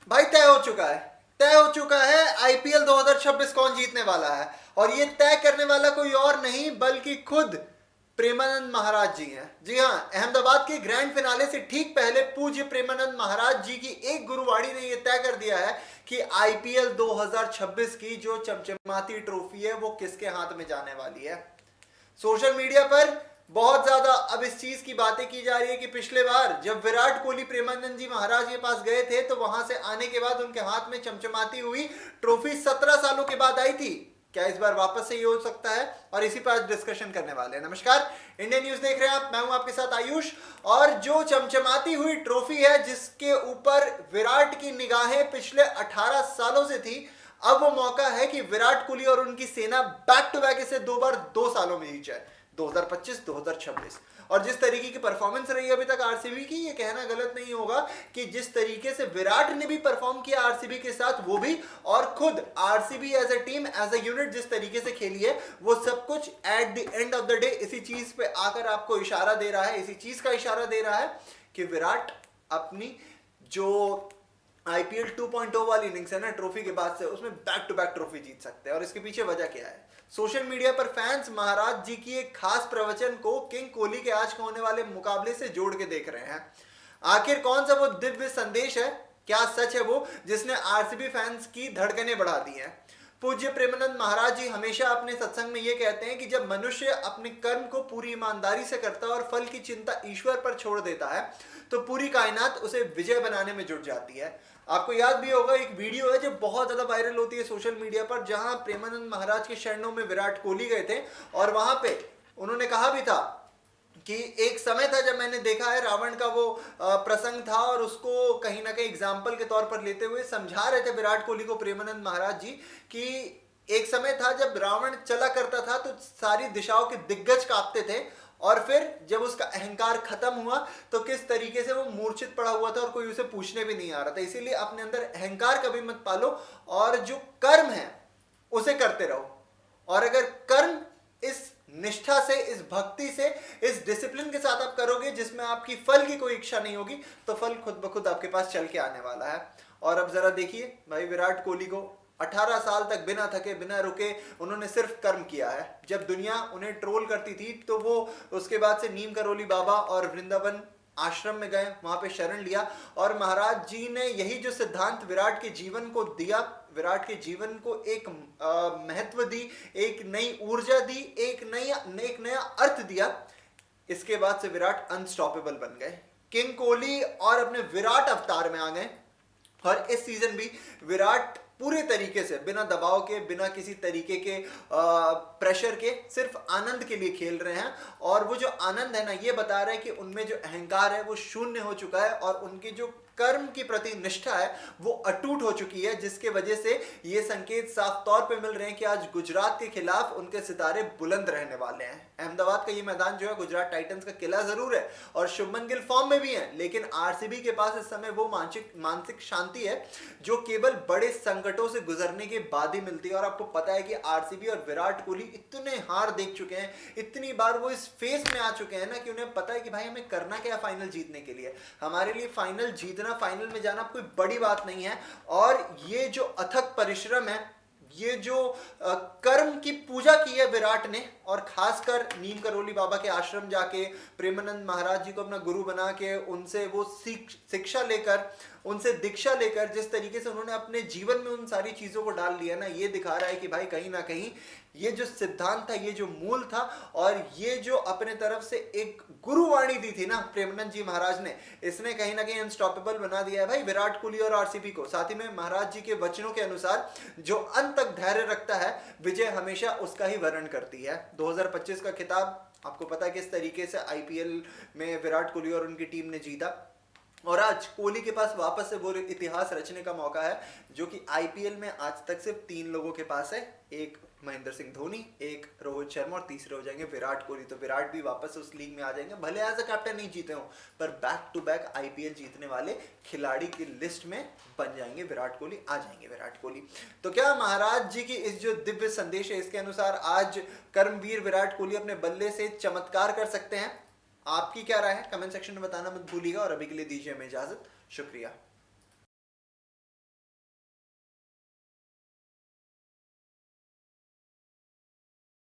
भाई तय हो चुका है आईपीएल 2026 कौन जीतने वाला है। और ये तय करने वाला कोई और नहीं बल्कि खुद प्रेमानंद महाराज जी हैं। जी हाँ, अहमदाबाद के ग्रैंड फिनाले से ठीक पहले पूज्य प्रेमानंद महाराज जी की एक गुरुवाणी ने यह तय कर दिया है कि आईपीएल 2026 की जो चमचमाती ट्रॉफी है वो किसके हाथ में जाने वाली है। सोशल मीडिया पर बहुत ज्यादा अब इस चीज की बातें की जा रही है कि पिछले बार जब विराट कोहली प्रेमानंद जी महाराज के पास गए थे तो वहां से आने के बाद उनके हाथ में चमचमाती हुई ट्रॉफी 17 सालों के बाद आई थी। क्या इस बार वापस से ये हो सकता है? और इसी पर आज डिस्कशन करने वाले हैं। नमस्कार, इंडियन न्यूज देख रहे हैं आप, मैं हूं आपके साथ आयुष। और जो चमचमाती हुई ट्रॉफी है जिसके ऊपर विराट की निगाहें पिछले 18 सालों से थी, अब वो मौका है कि विराट कोहली और उनकी सेना बैक टू बैक इसे दो बार 2 सालों में जीत जाए, 2025 2026। और जिस तरीके की परफॉर्मेंस रही अभी तक आरसीबी की, ये कहना गलत नहीं होगा कि जिस तरीके से विराट ने भी परफॉर्म किया आरसीबी के साथ, वो भी, और खुद RCB as a team as a unit जिस तरीके से खेली है, वो सब कुछ at the end of the day इसी चीज पे आकर आपको इशारा दे रहा है, इसी चीज का इशारा दे रहा है कि विराट अपनी जो आईपीएल 2.0 वाली इनिंग्स है ना ट्रॉफी के बाद से, उसमें बैक टू बैक ट्रॉफी जीत सकते हैं। और इसके पीछे वजह क्या है? सोशल मीडिया पर फैंस महाराज जी की एक खास प्रवचन को किंग कोहली के आज होने वाले मुकाबले से जोड़ के देख रहे हैं। आखिर कौन सा वो दिव्य संदेश है, क्या सच है वो जिसने आरसीबी फैंस की धड़कनें बढ़ा दी हैं? पूज्य प्रेमानंद महाराज जी हमेशा अपने सत्संग में ये कहते हैं कि जब मनुष्य अपने कर्म को पूरी ईमानदारी से करता है और फल की चिंता ईश्वर पर छोड़ देता है तो पूरी कायनात उसे विजय बनाने में जुट जाती है। आपको याद भी होगा, एक वीडियो है जो बहुत ज्यादा वायरल होती है सोशल मीडिया पर, जहां प्रेमानंद महाराज के शरणों में विराट कोहली गए थे और वहां पे उन्होंने कहा भी था कि एक समय था जब मैंने देखा है रावण का वो प्रसंग था, और उसको कहीं ना कहीं एग्जाम्पल के तौर पर लेते हुए समझा रहे थे विराट कोहली को प्रेमानंद महाराज जी कि एक समय था जब रावण चला करता था तो सारी दिशाओं के दिग्गज कांपते थे, और फिर जब उसका अहंकार खत्म हुआ तो किस तरीके से वो मूर्छित पड़ा हुआ था और कोई उसे पूछने भी नहीं आ रहा था। इसीलिए अपने अंदर अहंकार कभी मत पालो और जो कर्म है उसे करते रहो। और अगर कर्म इस निष्ठा से, इस भक्ति से, इस डिसिप्लिन के साथ आप करोगे जिसमें आपकी फल की कोई इच्छा नहीं होगी, तो फल खुद ब खुद आपके पास चल के आने वाला है। और अब जरा देखिए भाई, विराट कोहली को 18 साल तक बिना थके बिना रुके उन्होंने सिर्फ कर्म किया है। जब दुनिया उन्हें ट्रोल करती थी तो वो उसके बाद से नीम करोली बाबा और वृंदावन आश्रम में गए, वहां पे शरण लिया, और महाराज जी ने यही जो सिद्धांत विराट के जीवन को दिया, विराट के जीवन को एक महत्व दी, एक नई ऊर्जा दी, एक नया अर्थ दिया। इसके बाद से विराट अनस्टॉपेबल बन गए, किंग कोहली और अपने विराट अवतार में आ गए। और इस सीजन भी विराट पूरे तरीके से बिना दबाव के, बिना किसी तरीके के प्रेशर के, सिर्फ आनंद के लिए खेल रहे हैं। और वो जो आनंद है ना, ये बता रहा है कि उनमें जो अहंकार है वो शून्य हो चुका है और उनकी जो कर्म की प्रति निष्ठा है वो अटूट हो चुकी है, जिसके वजह से ये संकेत साफ तौर पे मिल रहे हैं कि आज गुजरात के खिलाफ उनके सितारे बुलंद रहने वाले हैं। अहमदाबाद का ये मैदान जो है गुजरात टाइटंस का किला जरूर है और शुभमन गिल फॉर्म में भी है, लेकिन आरसीबी के पास इस समय वो मानसिक शांति है जो केवल बड़े संकटों से गुजरने के बाद ही मिलती है। और आपको पता है कि आरसीबी और विराट कोहली इतने हार देख चुके हैं, इतनी बार वो इस फेस में आ चुके हैं ना कि उन्हें पता है कि भाई हमें करना क्या है फाइनल जीतने के लिए। हमारे लिए फाइनल जीतना, फाइनल में जाना कोई बड़ी बात नहीं है। और ये जो अथक परिश्रम है, ये जो कर्म की पूजा की है विराट ने, और खासकर नीम करोली बाबा के आश्रम जाके प्रेमानंद महाराज जी को अपना गुरु बना के उनसे वो शिक्षा लेकर, उनसे दीक्षा लेकर, जिस तरीके से उन्होंने अपने जीवन में उन सारी चीजों को डाल लिया ना, ये दिखा रहा है कि भाई कहीं ना कहीं ये जो सिद्धांत था, ये जो मूल था, और ये जो अपने तरफ से एक गुरुवाणी दी थी ना प्रेमानंद जी महाराज ने, इसने कहीं ना कहीं अनस्टॉपेबल बना दिया है भाई विराट कोहली और आरसीबी को। साथ ही में महाराज जी के वचनों के अनुसार जो अंत तक धैर्य रखता है, विजय हमेशा उसका ही वर्ण करती है। 2025 का खिताब आपको पता है किस तरीके से आईपीएल में विराट कोहली और उनकी टीम ने जीता, और आज कोहली के पास वापस से वो इतिहास रचने का मौका है जो कि आईपीएल में आज तक सिर्फ 3 लोगों के पास है, एक महेंद्र सिंह धोनी, एक रोहित शर्मा, और तीसरे हो जाएंगे विराट कोहली। तो विराट भी वापस उस लीग में आ जाएंगे, भले एज अ कैप्टन नहीं जीते हो, पर बैक टू बैक आईपीएल जीतने वाले खिलाड़ी की लिस्ट में बन जाएंगे विराट कोहली, आ जाएंगे विराट कोहली। तो क्या महाराज जी की इस जो दिव्य संदेश है इसके अनुसार आज कर्मवीर विराट कोहली अपने बल्ले से चमत्कार कर सकते हैं? आपकी क्या राय है? कमेंट सेक्शन में बताना मत भूलिएगा, और अभी के लिए दीजिए हमें इजाजत। शुक्रिया।